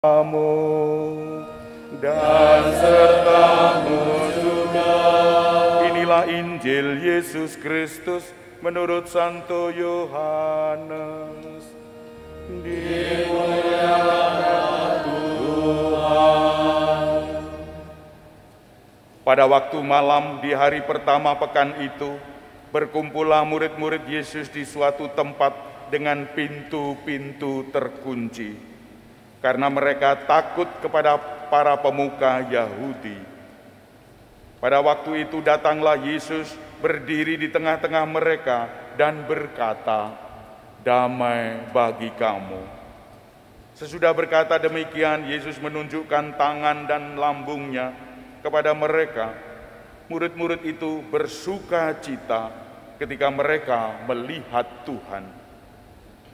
kamu dan sertamu juga. Inilah Injil Yesus Kristus menurut Santo Yohanes. Dimuliakan Tuhan. Pada waktu malam di hari pertama pekan itu, berkumpullah murid-murid Yesus di suatu tempat dengan pintu-pintu terkunci, karena mereka takut kepada para pemuka Yahudi. Pada waktu itu datanglah Yesus berdiri di tengah-tengah mereka dan berkata, "Damai bagi kamu." Sesudah berkata demikian, Yesus menunjukkan tangan dan lambungnya kepada mereka. Murid-murid itu bersuka cita ketika mereka melihat Tuhan.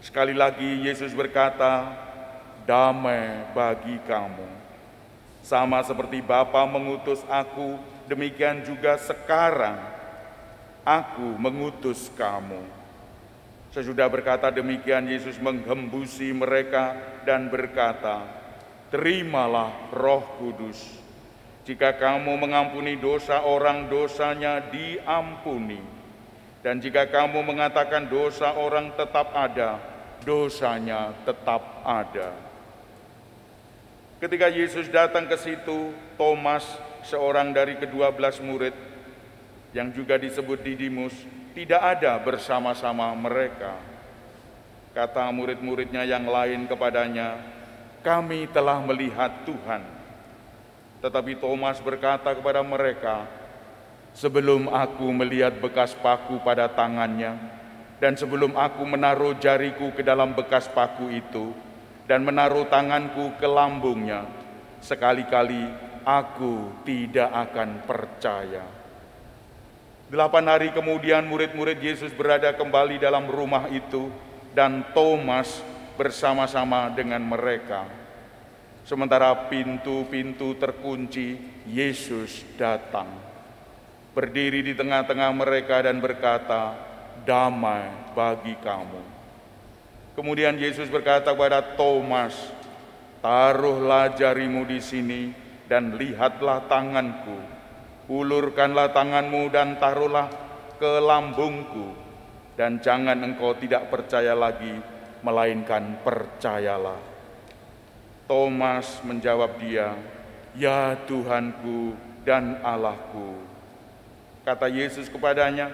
Sekali lagi Yesus berkata, "Damai bagi kamu. Sama seperti Bapa mengutus aku, demikian juga sekarang aku mengutus kamu." Sesudah berkata demikian, Yesus menghembusi mereka dan berkata, "Terimalah Roh Kudus. Jika kamu mengampuni dosa orang, dosanya diampuni. Dan jika kamu mengatakan dosa orang tetap ada, dosanya tetap ada." Ketika Yesus datang ke situ, Thomas, seorang dari ke-12 murid, yang juga disebut Didimus, tidak ada bersama-sama mereka. Kata murid-muridnya yang lain kepadanya, "Kami telah melihat Tuhan." Tetapi Thomas berkata kepada mereka, "Sebelum aku melihat bekas paku pada tangannya, dan sebelum aku menaruh jariku ke dalam bekas paku itu, dan menaruh tanganku ke lambungnya, sekali-kali aku tidak akan percaya." 8 hari kemudian murid-murid Yesus berada kembali dalam rumah itu, dan Thomas bersama-sama dengan mereka. Sementara pintu-pintu terkunci, Yesus datang, berdiri di tengah-tengah mereka dan berkata, "Damai bagi kamu." Kemudian Yesus berkata kepada Thomas, "Taruhlah jarimu di sini dan lihatlah tanganku. Ulurkanlah tanganmu dan taruhlah ke lambungku. Dan jangan engkau tidak percaya lagi, melainkan percayalah." Thomas menjawab dia, "Ya Tuhanku dan Allahku." Kata Yesus kepadanya,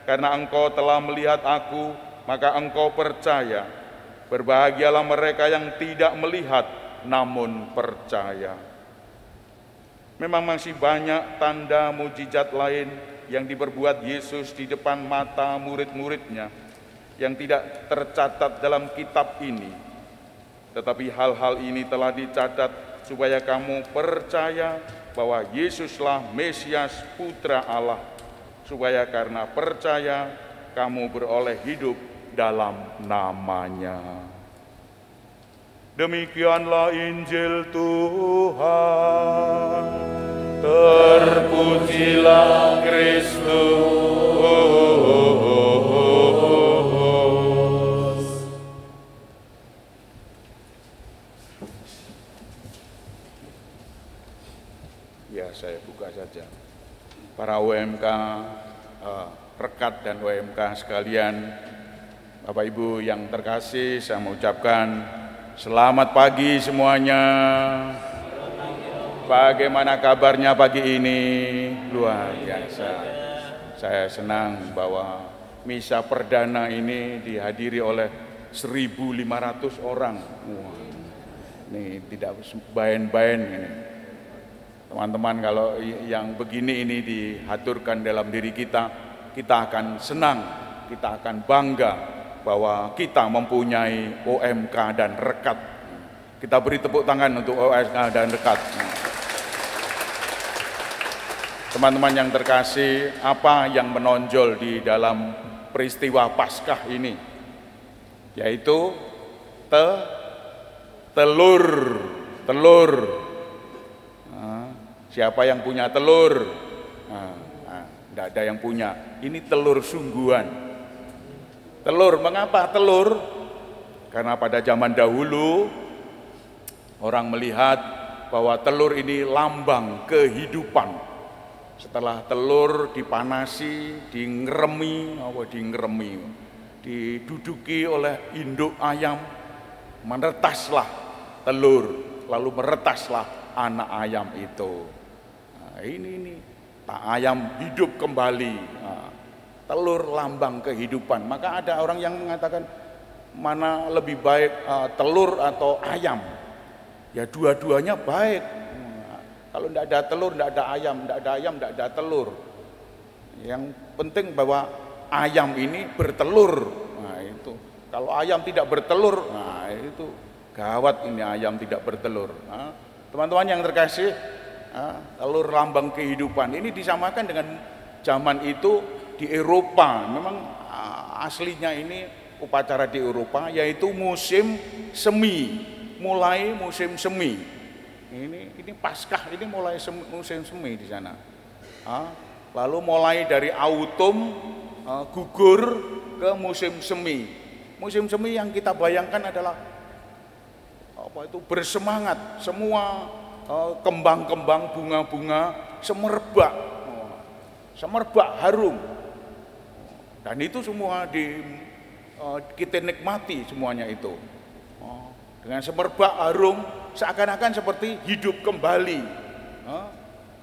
"Karena engkau telah melihat aku, maka engkau percaya. Berbahagialah mereka yang tidak melihat, namun percaya." Memang masih banyak tanda mujizat lain yang diperbuat Yesus di depan mata murid-muridnya yang tidak tercatat dalam kitab ini. Tetapi hal-hal ini telah dicatat supaya kamu percaya bahwa Yesuslah Mesias Putra Allah, supaya karena percaya kamu beroleh hidup dalam namanya. Demikianlah Injil Tuhan. Terpujilah Kristus. Ya, saya buka saja. Para UMK, rekat dan UMK sekalian, Bapak Ibu yang terkasih, saya mengucapkan selamat pagi semuanya. Bagaimana kabarnya pagi ini? Luar biasa. Saya senang bahwa misa perdana ini dihadiri oleh 1.500 orang. Wah, ini tidak bayan-bayan ini. Teman-teman, kalau yang begini ini dihaturkan dalam diri kita, kita akan senang, kita akan bangga bahwa kita mempunyai OMK dan rekat. Kita beri tepuk tangan untuk OMK dan rekat. Teman-teman yang terkasih, apa yang menonjol di dalam peristiwa Paskah ini? Yaitu telur. Siapa yang punya telur? Tidak ada yang punya. Ini telur sungguhan. Telur, mengapa telur? Karena pada zaman dahulu Orang melihat bahwa telur ini lambang kehidupan. Setelah telur dipanasi, diduduki oleh induk ayam, meretaslah telur, lalu meretaslah anak ayam itu. Nah, ini tak ayam hidup kembali. Nah, telur lambang kehidupan. Maka ada orang yang mengatakan mana lebih baik, telur atau ayam? Ya dua-duanya baik. Kalau tidak ada telur, tidak ada ayam, tidak ada ayam, tidak ada telur. Yang penting bahwa ayam ini bertelur. Nah itu. Kalau ayam tidak bertelur, nah itu gawat ini ayam tidak bertelur. Nah, teman-teman yang terkasih, telur lambang kehidupan ini disamakan dengan zaman itu di Eropa. Memang aslinya ini upacara di Eropa, yaitu musim semi. Mulai musim semi, ini Paskah ini mulai musim semi di sana. Lalu mulai dari autumn gugur ke musim semi. Musim semi yang kita bayangkan adalah apa itu, bersemangat, semua kembang-kembang, bunga-bunga semerbak harum, dan itu semua kita nikmati semuanya itu. Dengan semerbak harum, seakan-akan seperti hidup kembali.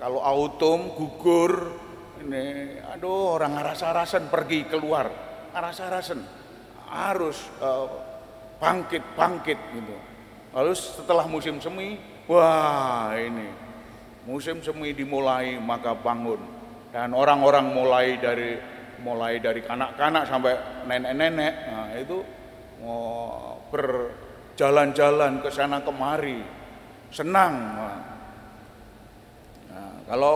Kalau autumn gugur, ini orang aras-arasan pergi keluar, aras-arasan harus bangkit gitu. Lalu setelah musim semi, wah ini musim semi dimulai, maka bangun, dan orang-orang mulai dari kanak-kanak sampai nenek-nenek, nah itu jalan-jalan ke sana kemari, senang. Nah, kalau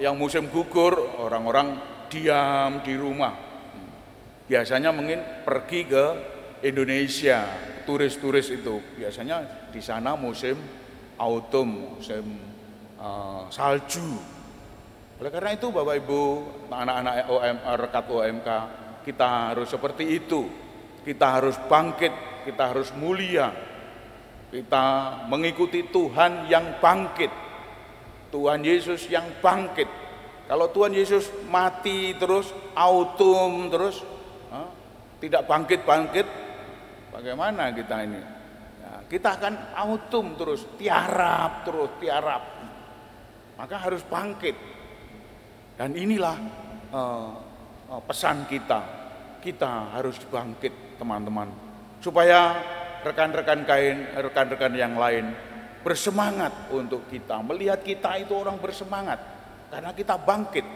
yang musim gugur, orang-orang diam di rumah. Biasanya mungkin pergi ke Indonesia, turis-turis itu. Biasanya di sana musim autumn, musim salju. Oleh karena itu Bapak Ibu, anak-anak rekat OMK, kita harus seperti itu. Kita harus bangkit, kita harus mulia, kita mengikuti Tuhan yang bangkit, Tuhan Yesus yang bangkit. Kalau Tuhan Yesus mati terus, autumn terus, tidak bangkit-bangkit, bagaimana kita ini? Ya, kita akan autumn terus, tiarap. Maka harus bangkit. Dan inilah pesan kita harus bangkit, teman-teman, supaya rekan-rekan yang lain bersemangat untuk kita. Melihat kita itu orang bersemangat karena kita bangkit.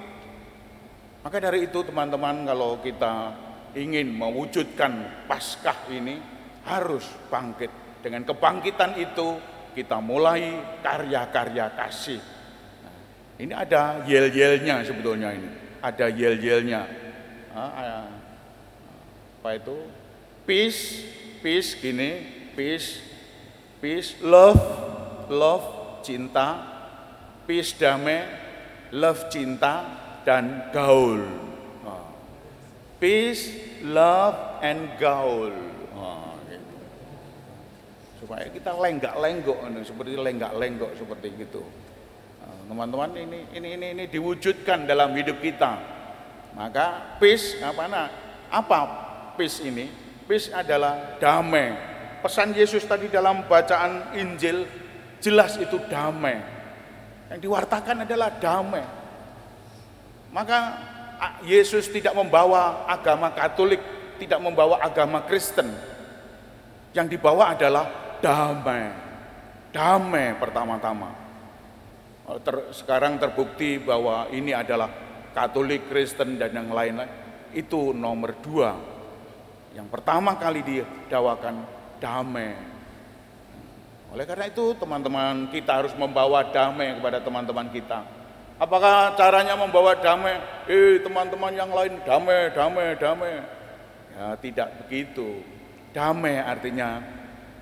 Maka dari itu teman-teman, kalau kita ingin mewujudkan Paskah ini harus bangkit. Dengan kebangkitan itu kita mulai karya-karya kasih. Nah, ini ada yel-yelnya sebetulnya ini. Ada yel-yelnya. Apa itu? Peace gini, peace, love, cinta, peace damai, love cinta, dan gaul. Peace, love, and gaul. Gitu. Supaya kita lenggak-lenggok, seperti lenggak-lenggok seperti gitu. Teman-teman, ini diwujudkan dalam hidup kita. Maka peace apa peace ini? Peace adalah damai. Pesan Yesus tadi dalam bacaan Injil jelas itu damai. Yang diwartakan adalah damai. Maka Yesus tidak membawa agama Katolik, tidak membawa agama Kristen. Yang dibawa adalah damai. Damai pertama-tama. Sekarang terbukti bahwa ini adalah Katolik, Kristen, dan yang lain-lain. Itu nomor 2. Yang pertama kali didawakan damai. Oleh karena itu teman-teman, kita harus membawa damai kepada teman-teman kita. Apakah caranya membawa damai? Teman-teman yang lain damai. Ya tidak begitu. Damai artinya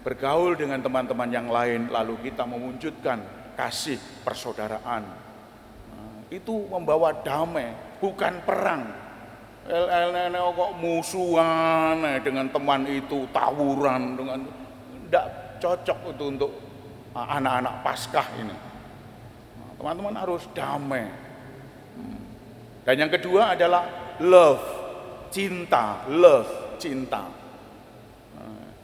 bergaul dengan teman-teman yang lain, lalu kita mewujudkan kasih persaudaraan. Itu membawa damai, bukan perang. Kok musuhan dengan teman itu, tawuran dengan, tidak cocok itu untuk anak-anak Paskah ini. Teman-teman harus damai. Dan yang kedua adalah love, cinta, love, cinta.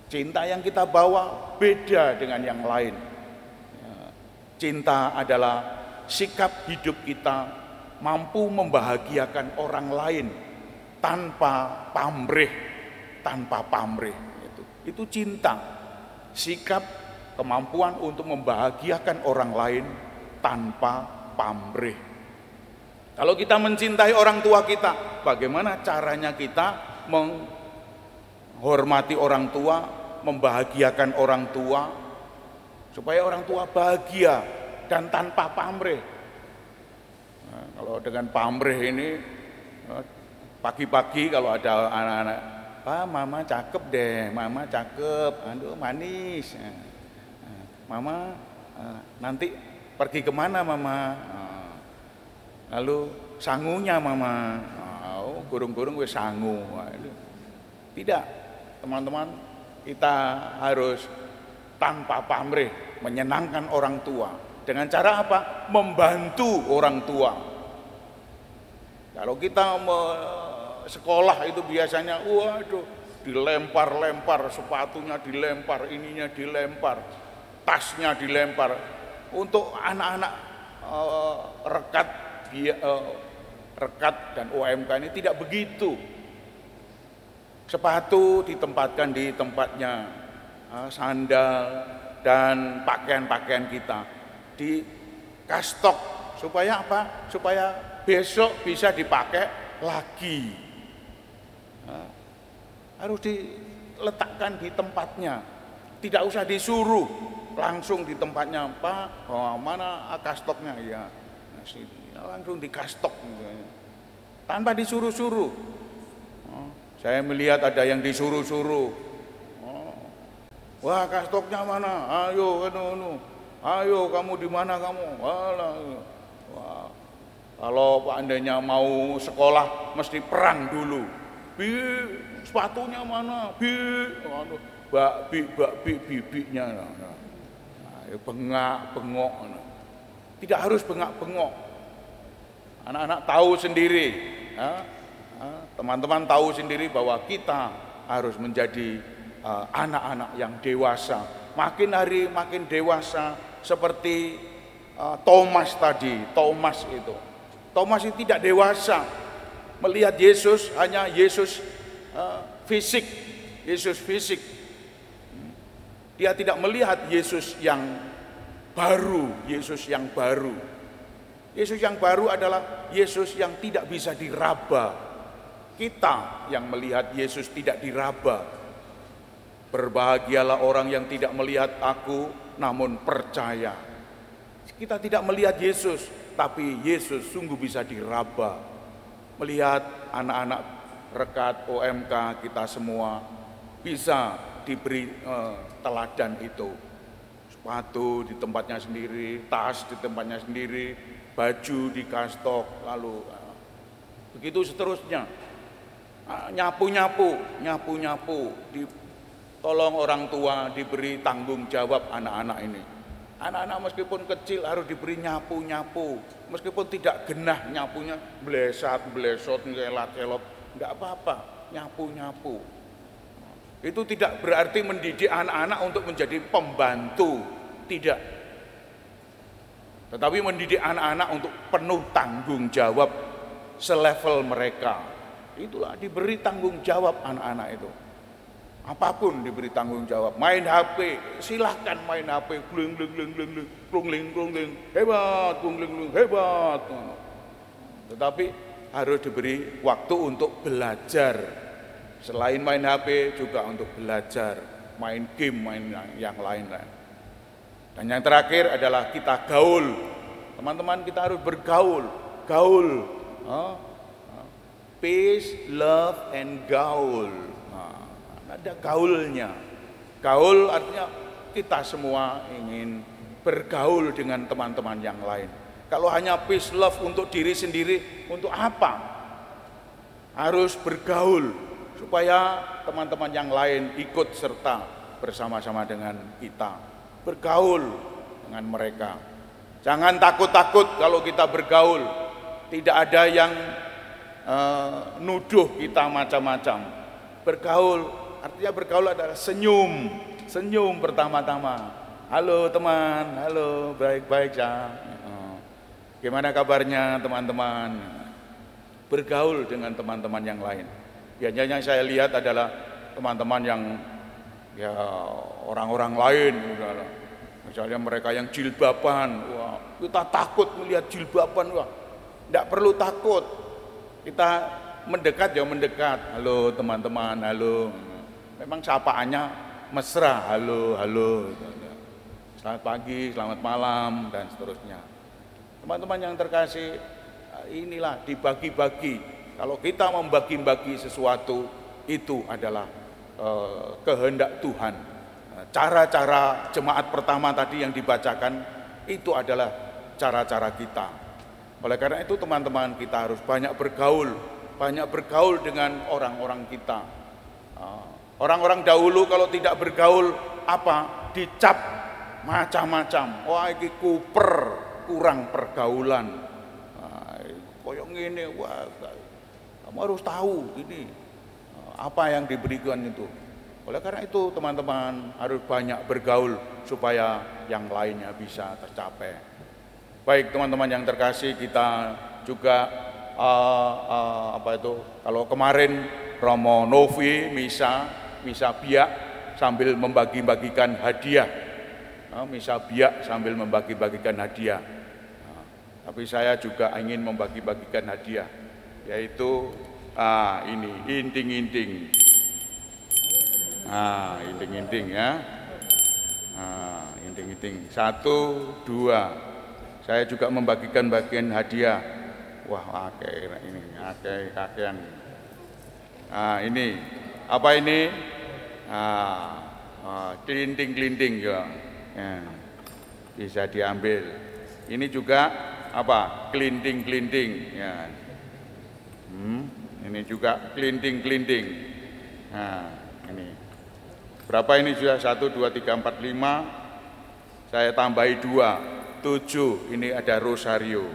Cinta yang kita bawa beda dengan yang lain. Cinta adalah sikap hidup kita mampu membahagiakan orang lain tanpa pamrih, Itu cinta, sikap, kemampuan untuk membahagiakan orang lain tanpa pamrih. Kalau kita mencintai orang tua kita, bagaimana caranya kita menghormati orang tua, membahagiakan orang tua, supaya orang tua bahagia dan tanpa pamrih. Nah, kalau dengan pamrih ini, pagi-pagi kalau ada anak-anak, "Pak, mama cakep deh, mama cakep, aduh manis. Mama nanti pergi kemana mama? Lalu sangunya mama, gurung-gurung wis sangu." Tidak, teman-teman, kita harus tanpa pamrih menyenangkan orang tua. Dengan cara apa? Membantu orang tua. Kalau kita sekolah itu biasanya, waduh, dilempar-lempar, sepatunya dilempar, ininya dilempar, tasnya dilempar. Untuk anak-anak rekat dan OMK ini tidak begitu. Sepatu ditempatkan di tempatnya, sandal dan pakaian-pakaian kita di kastok, supaya apa? Supaya besok bisa dipakai lagi. Harus diletakkan di tempatnya, tidak usah disuruh, langsung di tempatnya. Pak, mana kastoknya? Ya, langsung di kastok, tanpa disuruh-suruh. Saya melihat ada yang disuruh-suruh. Wah, kastoknya mana? Ayo, ayo kamu di mana kamu? Wah, kalau andainya mau sekolah mesti perang dulu. Bi, sepatunya mana? Bi, bibinya. Bengok. Tidak harus bengok. Anak-anak tahu sendiri. Teman-teman tahu sendiri bahwa kita harus menjadi anak-anak yang dewasa. Makin hari makin dewasa, seperti Thomas tadi. Thomas itu tidak dewasa. Melihat Yesus hanya Yesus fisik. Dia tidak melihat Yesus yang baru. Yesus yang baru adalah Yesus yang tidak bisa diraba. Kita yang melihat Yesus tidak diraba. Berbahagialah orang yang tidak melihat aku namun percaya. Kita tidak melihat Yesus, tapi Yesus sungguh bisa diraba. Melihat anak-anak rekat OMK kita semua bisa diberi teladan itu. Sepatu di tempatnya sendiri, tas di tempatnya sendiri, baju di kastok, lalu begitu seterusnya. Nyapu-nyapu, tolong orang tua diberi tanggung jawab anak-anak ini. Anak-anak meskipun kecil harus diberi nyapu-nyapu, meskipun tidak genah nyapunya, blesot, ngelat-elot, enggak apa-apa, nyapu-nyapu. Itu tidak berarti mendidik anak-anak untuk menjadi pembantu, tidak. Tetapi mendidik anak-anak untuk penuh tanggung jawab selevel mereka. Itulah diberi tanggung jawab anak-anak itu. Apapun diberi tanggung jawab. Main HP, silahkan main HP. Gleng, hebat. Tetapi harus diberi waktu untuk belajar. Selain main HP juga untuk belajar, main game, main yang lain. Dan yang terakhir adalah kita gaul. Teman-teman, kita harus bergaul. Peace, love, and gaul. Ada gaulnya. Gaul artinya kita semua ingin bergaul dengan teman-teman yang lain. Kalau hanya peace, love untuk diri sendiri, untuk apa? Harus bergaul supaya teman-teman yang lain ikut serta bersama-sama dengan kita. Bergaul, dengan mereka. Jangan takut-takut kalau kita bergaul. Tidak ada yang nuduh kita macam-macam. Bergaul, artinya bergaul adalah senyum. Senyum pertama-tama. Halo teman, halo, baik-baik ya. Gimana kabarnya teman-teman? Bergaul dengan teman-teman yang lain. Biasanya yang saya lihat adalah teman-teman yang ya orang-orang lain. Misalnya mereka yang jilbaban, wah, kita takut melihat jilbaban, wah, tidak perlu takut. Kita mendekat ya mendekat, halo teman-teman, halo. Memang sapaannya mesra, halo, halo. Selamat pagi, selamat malam, dan seterusnya. Teman-teman yang terkasih, inilah dibagi-bagi. Kalau kita membagi-bagi sesuatu, itu adalah kehendak Tuhan. Cara-cara jemaat pertama tadi yang dibacakan itu adalah cara-cara kita. Oleh karena itu teman-teman, kita harus banyak bergaul dengan orang-orang kita. Orang-orang dahulu kalau tidak bergaul apa? Dicap macam-macam. Wah, ini kuper, kurang pergaulan. Koyong ini, wah, kamu harus tahu ini apa yang diberikan itu. Oleh karena itu teman-teman harus banyak bergaul supaya yang lainnya bisa tercapai. Baik teman-teman yang terkasih, kita juga kalau kemarin Romo Novi misa biak sambil membagi-bagikan hadiah. Misa biak sambil membagi-bagikan hadiah. Tapi saya juga ingin membagi-bagikan hadiah, yaitu ini inting-inting. Inting-inting ya. Inting-inting. 1, 2. Saya juga membagikan bagian hadiah. Wah, kakean. Ini apa ini? Kelinting-kelinting ya. Bisa diambil. Ini juga apa? Kelinting-kelinting ya. Ini juga kelinting-kelinting. Nah, ini. Berapa ini sudah? 1, 2, 3, 4, 5. Saya tambahi 2, 7. Ini ada rosario.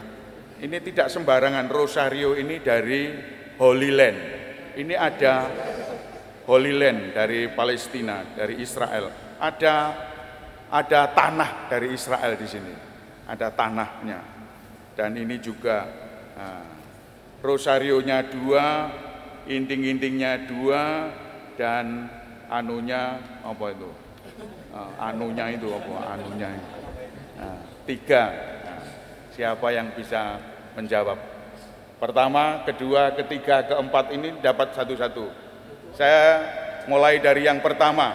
Ini tidak sembarangan. Rosario ini dari Holy Land. Ini ada Holy Land dari Palestina, dari Israel. Ada tanah dari Israel di sini. Ada tanahnya. Dan ini juga rosarionya 2, inting-intingnya 2, dan anunya apa itu? Anunya itu apa? Anunya 3. Siapa yang bisa menjawab? Pertama, kedua, ketiga, keempat ini dapat satu-satu. Saya mulai dari yang pertama.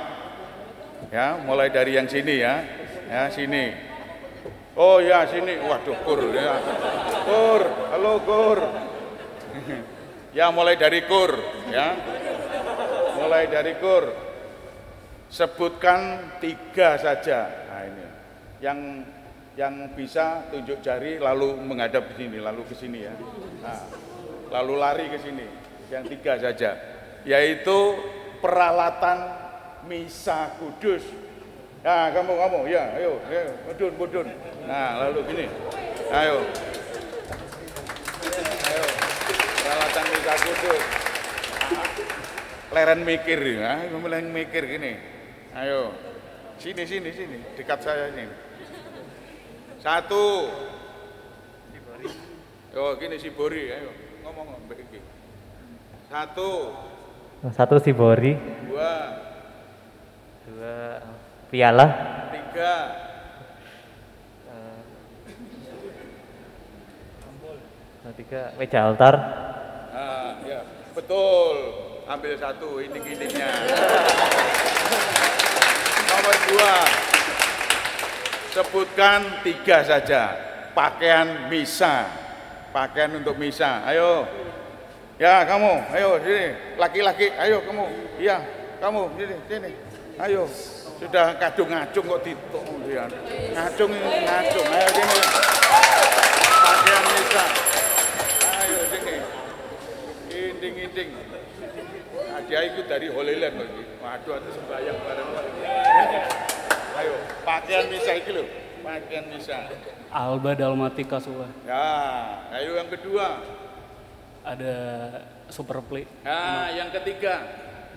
Ya, mulai dari yang sini ya. Ya, sini. Oh ya, sini. Waduh, Kur ya. Kur, halo Kur. Ya, mulai dari Kur ya. Mulai dari Kur. Sebutkan 3 saja. Nah, ini. Yang bisa tunjuk jari lalu menghadap ke sini, lalu ke sini ya. Nah, lalu lari ke sini. Yang 3 saja. Yaitu peralatan misa kudus. Nah, kamu ya, ayo, mudun. Nah, lalu gini. Ayo. Peralatan misa kudus. Leren mikir ya, mulai mikir gini. Ayo. Sini, dekat saya ini. 1. Oh, gini si Bori, ayo. Ngomong mbak iki. 1 si Bori. 2 piala. 3 meja altar. Ya, betul. Ambil 1 inting-intingnya. Nomor 2. Sebutkan 3 saja. Pakaian misa. Pakaian untuk misa. Ayo. Ya, kamu. Ayo sini. Laki-laki. Ayo kamu. Iya, kamu sini. Ayo. Sudah kadung-ngacung kok lihat. Ngacung. Ayo sini. Pakaian misa. Ayo sini. Inting-inting. Dia ikut dari Holy Land lagi. Waduh, ada sembahyang bareng. Ayo, pakaian misa iki lho. pakaian bisa. Alba Dalmatika Sula. Ya, ayo yang kedua. Ada Super Play. Nah, yang ketiga.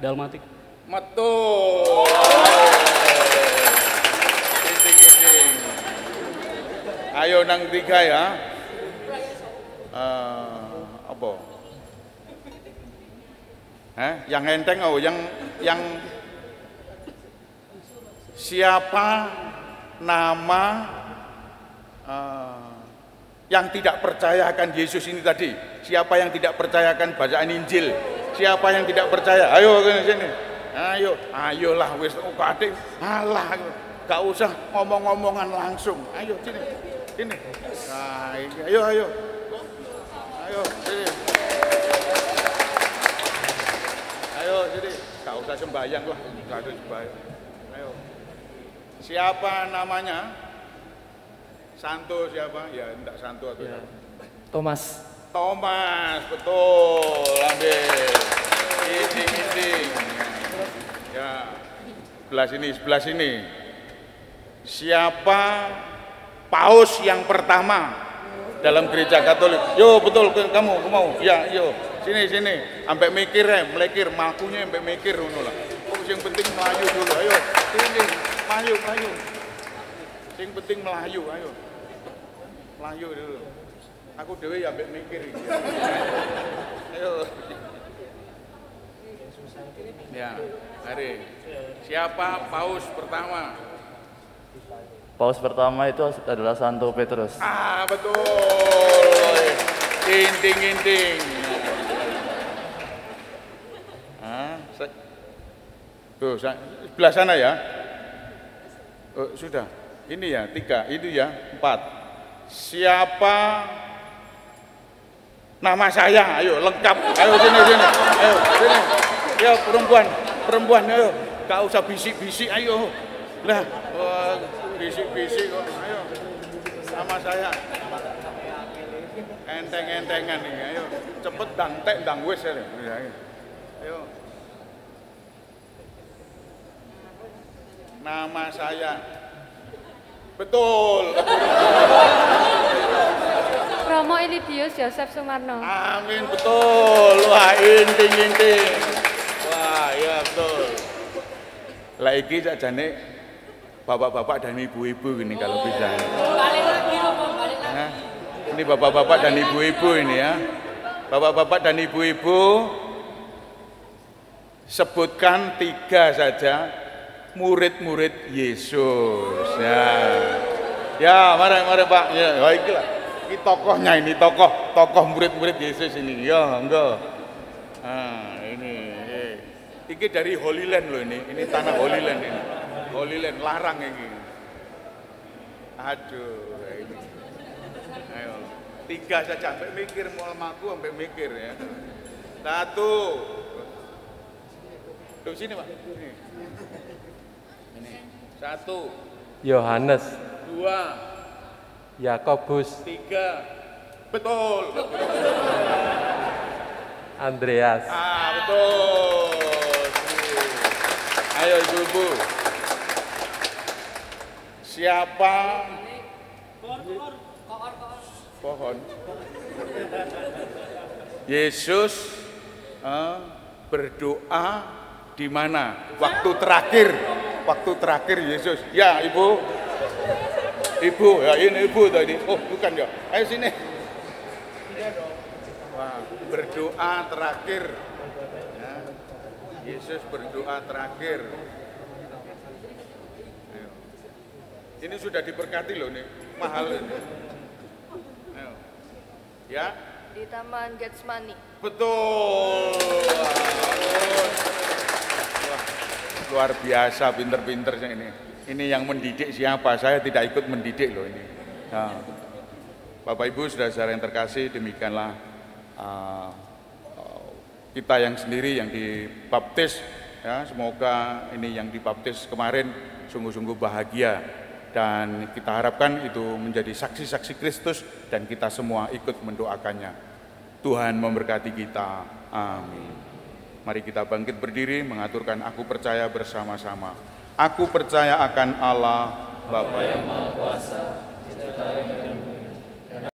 Dalmatik. Betul. Ginding. Ayo nang tiga ya. Apa? Yang enteng yang siapa nama yang tidak percaya akan Yesus ini tadi? Siapa yang tidak percaya akan bacaan Injil? Siapa yang tidak percaya? Ayo ke sini. Ayolah wis kadek. Alah, gak usah ngomong-ngomongan langsung. Ayo sini. Sini. Nah, ayo. Ayo sini. Ayo sini. Gak usah sembahyang lah. Gak ada sembahyang. Ayo. Siapa namanya? Santo siapa? Ya, enggak Santo atau Ya. siapa? Thomas, betul. Ambil. Ginding. Ya. Sebelah sini. Siapa paus yang pertama dalam gereja Katolik? Yo, betul kamu mau. Ya, yo. Sini. Sampai mikir melekir makunya sampai mikir ngono lah. Yang penting melayu dulu. Ayo. Sini. Melayu. Yang penting melayu, ayo. Melayu dulu. Aku dewe ya ambek mikir iki. Ayo. Ya, mari. Siapa paus pertama? Paus pertama itu adalah Santo Petrus. Betul. Inting. Tuh, sebelah sana ya. Sudah. Ini ya 3, itu ya 4. Siapa nama saya? Ayo lengkap. Ayo sini. Ayo sini. Ya perempuan ayo. Gak usah bisik-bisik ayo. Lah, bisik-bisik kok. Ayo. Nama saya. Enteng-entengan nih. Ayo. Cepet dang wis ya. Ayo. Nama saya. Betul. Romo Elidius Yosef Sumarno. Amin, betul. Wah, inting. Wah, ya betul. Lah iki sakjane bapak-bapak dan ibu-ibu ini kalau bisa. Balik lagi Romo, balik lagi. Ini bapak-bapak dan ibu-ibu ini ya. Bapak-bapak dan ibu-ibu, sebutkan 3 saja murid-murid Yesus. Ya, mari Pak. Ya, iki lah. Ini tokohnya ini, tokoh murid-murid Yesus ini. Ya, enggak. Ini. Ini dari Holy Land loh ini. Ini tanah Holy Land ini. Holy Land larang ini. Aduh, ini. Ayo. 3 saja sampai mikir mau maku sampai mikir ya. 1. Tuh sini, Pak. Ini. 1. Yohanes, 2. Yakobus, 3. Betul. Andreas. Betul. Ayo ibu-ibu. Siapa? Pohon. Yesus berdoa di mana? Waktu terakhir Yesus. Ya, Ibu. Ibu, ya ini ibu tadi. Oh, bukan ya. Ayo sini. Wah, berdoa terakhir. Ya. Yesus berdoa terakhir. Ayo. Ini sudah diberkati loh nih, mahal ini. Ayo. Ya. Di Taman Getsemani. Betul. Wah, luar biasa pinter-pinternya ini. Ini yang mendidik siapa? Saya tidak ikut mendidik loh ini. Nah, Bapak Ibu, saudara-saudara yang terkasih, demikianlah kita yang sendiri yang dibaptis. Ya, semoga ini yang dibaptis kemarin sungguh-sungguh bahagia dan kita harapkan itu menjadi saksi-saksi Kristus dan kita semua ikut mendoakannya. Tuhan memberkati kita. Amin. Mari kita bangkit berdiri mengaturkan aku percaya bersama-sama. Aku percaya akan Allah, Bapa yang Maha Kuasa, cipta langit dan bumi,